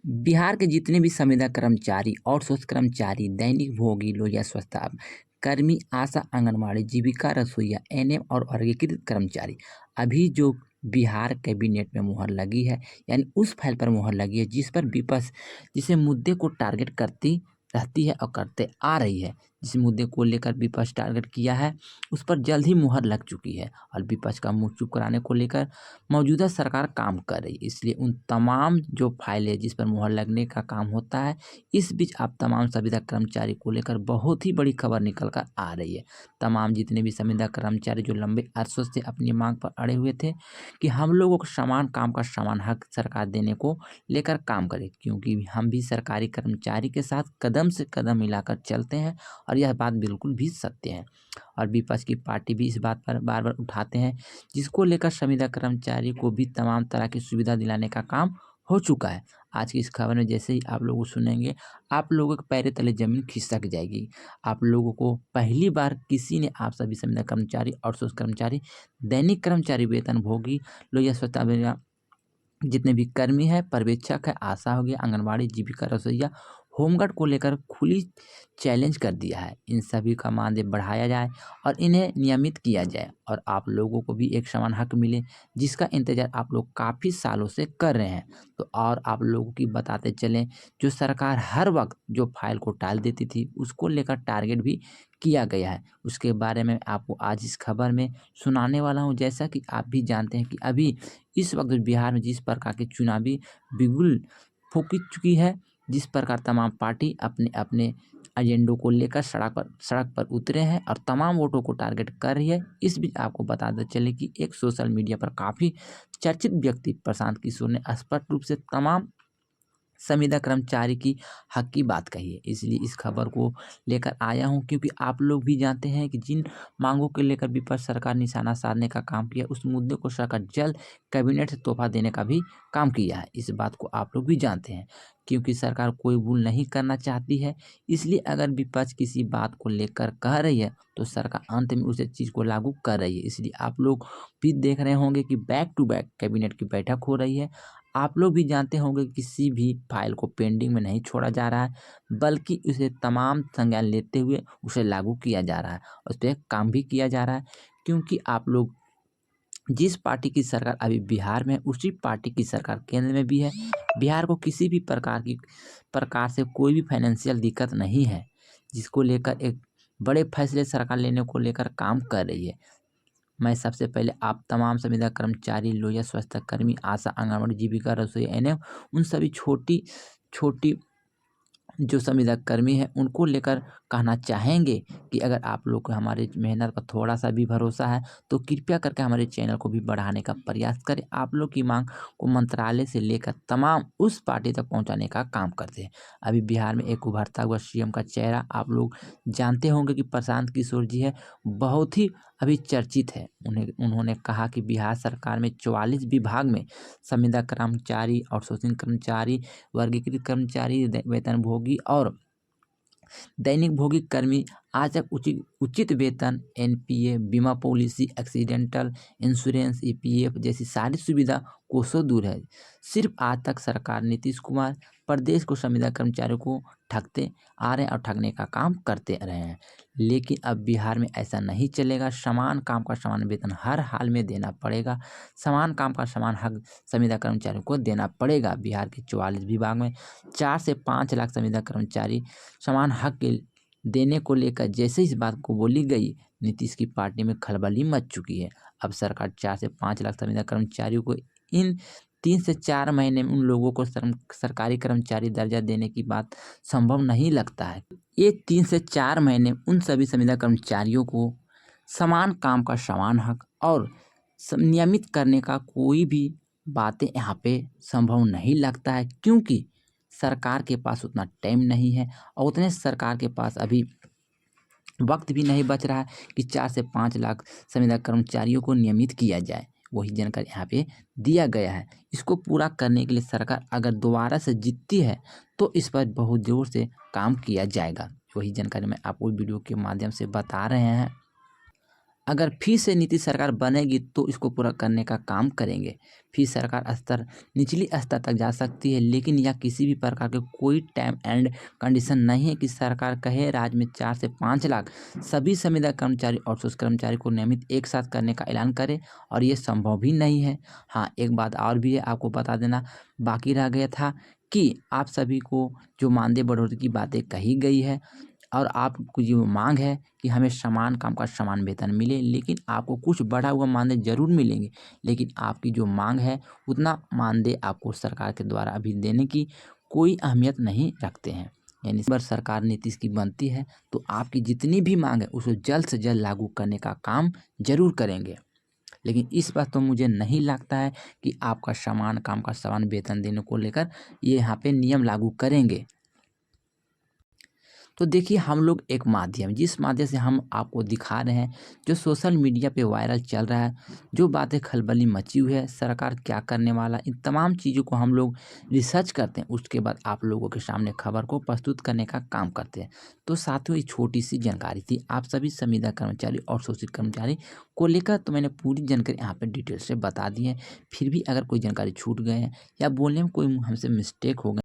बिहार के जितने भी संविदा कर्मचारी, आउटसोर्स कर्मचारी, दैनिक भोगी, लोहिया स्वच्छता कर्मी, आशा, आंगनबाड़ी, जीविका रसोईया, एनएम और वर्गीकृत कर्मचारी, अभी जो बिहार कैबिनेट में मुहर लगी है, यानी उस फाइल पर मुहर लगी है जिस पर विपक्ष जिसे मुद्दे को टारगेट करती रहती है और करते आ रही है। जिस मुद्दे को लेकर विपक्ष टारगेट किया है उस पर जल्द ही मुहर लग चुकी है और विपक्ष का मुंह चुप कराने को लेकर मौजूदा सरकार काम कर रही है। इसलिए उन तमाम जो फाइलें जिस पर मुहर लगने का काम होता है, इस बीच आप तमाम संविदा कर्मचारी को लेकर बहुत ही बड़ी खबर निकल कर आ रही है। तमाम जितने भी संविदा कर्मचारी जो लंबे अरसों से अपनी मांग पर अड़े हुए थे कि हम लोगों को समान काम का समान हक सरकार देने को लेकर काम करे, क्योंकि हम भी सरकारी कर्मचारी के साथ कदम से कदम मिलाकर चलते हैं और यह बात बिल्कुल भी सत्य है। और विपक्ष की पार्टी भी इस बात पर बार बार उठाते हैं, जिसको लेकर संविदा कर्मचारी को भी तमाम तरह की सुविधा दिलाने का काम हो चुका है। आज की इस खबर में जैसे ही आप लोग सुनेंगे, आप लोगों के पैर तले जमीन खिसक जाएगी। आप लोगों को पहली बार किसी ने आप सभी संविदा कर्मचारी, आउटसोर्स कर्मचारी, दैनिक कर्मचारी, वेतन भोगी, लोहिया स्वच्छता जितने भी कर्मी हैं, पर्यवेक्षक है, आशा हो गया, आंगनबाड़ी, जीविका रसोईया, होमगार्ड को लेकर खुली चैलेंज कर दिया है। इन सभी का मानदेय बढ़ाया जाए और इन्हें नियमित किया जाए और आप लोगों को भी एक समान हक मिले, जिसका इंतजार आप लोग काफ़ी सालों से कर रहे हैं। तो और आप लोगों की बताते चलें, जो सरकार हर वक्त जो फाइल को टाल देती थी उसको लेकर टारगेट भी किया गया है। उसके बारे में आपको आज इस खबर में सुनाने वाला हूँ। जैसा कि आप भी जानते हैं कि अभी इस वक्त बिहार में जिस प्रकार की चुनावी बिगुल फूंक चुकी है, जिस प्रकार तमाम पार्टी अपने अपने एजेंडों को लेकर सड़क पर उतरे हैं और तमाम वोटों को टारगेट कर रही है। इस बीच आपको बताते चले कि एक सोशल मीडिया पर काफ़ी चर्चित व्यक्ति प्रशांत किशोर ने स्पष्ट रूप से तमाम संविदा कर्मचारी की हक की बात कही है। इसलिए इस खबर को लेकर आया हूं, क्योंकि आप लोग भी जानते हैं कि जिन मांगों को लेकर विपक्ष सरकार निशाना साधने का काम किया, उस मुद्दे को सरकार जल्द कैबिनेट से तोहफा देने का भी काम किया है। इस बात को आप लोग भी जानते हैं, क्योंकि सरकार कोई भूल नहीं करना चाहती है। इसलिए अगर विपक्ष किसी बात को लेकर कह रही है तो सरकार अंत में उस चीज़ को लागू कर रही है। इसलिए आप लोग भी देख रहे होंगे कि बैक टू बैक कैबिनेट की बैठक हो रही है। आप लोग भी जानते होंगे कि किसी भी फाइल को पेंडिंग में नहीं छोड़ा जा रहा है, बल्कि उसे तमाम संज्ञान लेते हुए उसे लागू किया जा रहा है, उस पर काम भी किया जा रहा है। क्योंकि आप लोग जिस पार्टी की सरकार अभी बिहार में है, उसी पार्टी की सरकार केंद्र में भी है। बिहार को किसी भी प्रकार से कोई भी फाइनेंशियल दिक्कत नहीं है, जिसको लेकर एक बड़े फैसले सरकार लेने को लेकर काम कर रही है। मैं सबसे पहले आप तमाम संविदा कर्मचारी, लोहिया स्वच्छता कर्मी, आशा, आंगनबाड़ी, जीविका रसोई, एनएम, उन सभी छोटी छोटी जो संविदा कर्मी हैं उनको लेकर कहना चाहेंगे कि अगर आप लोग को हमारी मेहनत पर थोड़ा सा भी भरोसा है तो कृपया करके हमारे चैनल को भी बढ़ाने का प्रयास करें। आप लोग की मांग को मंत्रालय से लेकर तमाम उस पार्टी तक पहुंचाने का काम करते हैं। अभी बिहार में एक उभरता हुआ सीएम का चेहरा आप लोग जानते होंगे कि प्रशांत किशोर जी है, बहुत ही अभी चर्चित है। उन्होंने कहा कि बिहार सरकार में 44 विभाग में संविदा कर्मचारी, आउटसोर्सिंग कर्मचारी, वर्गीकृत कर्मचारी, वेतन भोगी और दैनिक भोगी कर्मी आज तक उचित वेतन, एनपीए, बीमा पॉलिसी, एक्सीडेंटल इंश्योरेंस, ईपीएफ जैसी सारी सुविधा कोसों दूर है। सिर्फ आज तक सरकार नीतीश कुमार प्रदेश को संविदा कर्मचारियों को ठगते आ रहे हैं और ठगने का काम करते रहे हैं। लेकिन अब बिहार में ऐसा नहीं चलेगा। समान काम का समान वेतन हर हाल में देना पड़ेगा। समान काम का समान हक संविदा कर्मचारियों को देना पड़ेगा। बिहार के 44 विभाग में 4 से 5 लाख संविदा कर्मचारी समान हक के देने को लेकर जैसे इस बात को बोली गई, नीतीश की पार्टी में खलबली मच चुकी है। अब सरकार 4 से 5 लाख संविदा कर्मचारियों को इन 3 से 4 महीने में उन लोगों को सरकारी कर्मचारी दर्जा देने की बात संभव नहीं लगता है। ये 3 से 4 महीने उन सभी संविदा कर्मचारियों को समान काम का समान हक और नियमित करने का कोई भी बातें यहाँ पे संभव नहीं लगता है, क्योंकि सरकार के पास उतना टाइम नहीं है और उतने सरकार के पास अभी वक्त भी नहीं बच रहा है कि 4 से 5 लाख संविदा कर्मचारियों को नियमित किया जाए। वही जानकारी यहाँ पे दिया गया है। इसको पूरा करने के लिए सरकार अगर दोबारा से जीतती है तो इस पर बहुत जोर से काम किया जाएगा। वही जानकारी मैं आपको वीडियो के माध्यम से बता रहे हैं। अगर फिर से नीतीश सरकार बनेगी तो इसको पूरा करने का काम करेंगे। फिर सरकार स्तर निचली स्तर तक जा सकती है, लेकिन यह किसी भी प्रकार के कोई टाइम एंड कंडीशन नहीं है कि सरकार कहे राज्य में 4 से 5 लाख सभी संविदा कर्मचारी और सोर्स कर्मचारी को नियमित एक साथ करने का ऐलान करे, और ये संभव भी नहीं है। हाँ, एक बात और भी है, आपको बता देना बाकी रह गया था कि आप सभी को जो मानदेय बढ़ोतरी की बातें कही गई है और आपकी जो मांग है कि हमें समान काम का समान वेतन मिले, लेकिन आपको कुछ बढ़ा हुआ मानदेय ज़रूर मिलेंगे, लेकिन आपकी जो मांग है उतना मानदेय आपको सरकार के द्वारा अभी देने की कोई अहमियत नहीं रखते हैं। यानी इस बार सरकार नीतीश की बनती है तो आपकी जितनी भी मांग है उसको जल्द से जल्द लागू करने का काम ज़रूर करेंगे। लेकिन इस बार तो मुझे नहीं लगता है कि आपका समान काम का समान वेतन देने को लेकर ये यहाँ पे नियम लागू करेंगे। तो देखिए, हम लोग एक माध्यम जिस माध्यम से हम आपको दिखा रहे हैं, जो सोशल मीडिया पे वायरल चल रहा है, जो बातें खलबली मची हुई है, सरकार क्या करने वाला, इन तमाम चीज़ों को हम लोग रिसर्च करते हैं, उसके बाद आप लोगों के सामने खबर को प्रस्तुत करने का काम करते हैं। तो साथियों, ये छोटी सी जानकारी थी आप सभी संविदा कर्मचारी और शोषित कर्मचारी को लेकर, तो मैंने पूरी जानकारी यहाँ पे डिटेल से बता दी है। फिर भी अगर कोई जानकारी छूट गए हैं या बोलने में कोई हमसे मिस्टेक हो गए